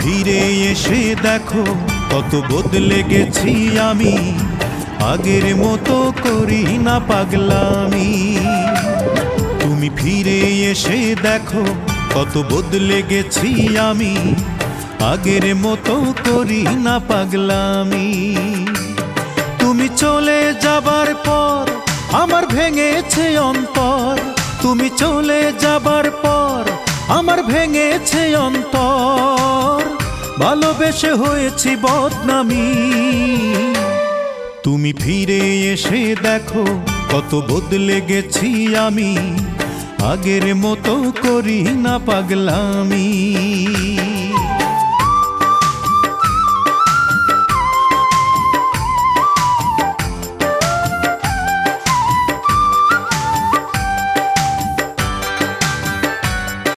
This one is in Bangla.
ফিরে এসে দেখো কত বদলে গেছি আমি, আগের মতো করি না পাগলামি। তুমি ফিরে এসে দেখো কত বদলে গেছি আমি, আগের মতো করি না পাগলামি। তুমি চলে যাবার পর আমার ভেঙেছে অন্তর, তুমি চলে যাবার পর আমার ভেঙেছে অন্তর, ভালোবেসে হয়েছি বদনামি। তুমি ফিরে এসে দেখো কত বদলে গেছি আমি, আগের মতো করি না পাগলামি।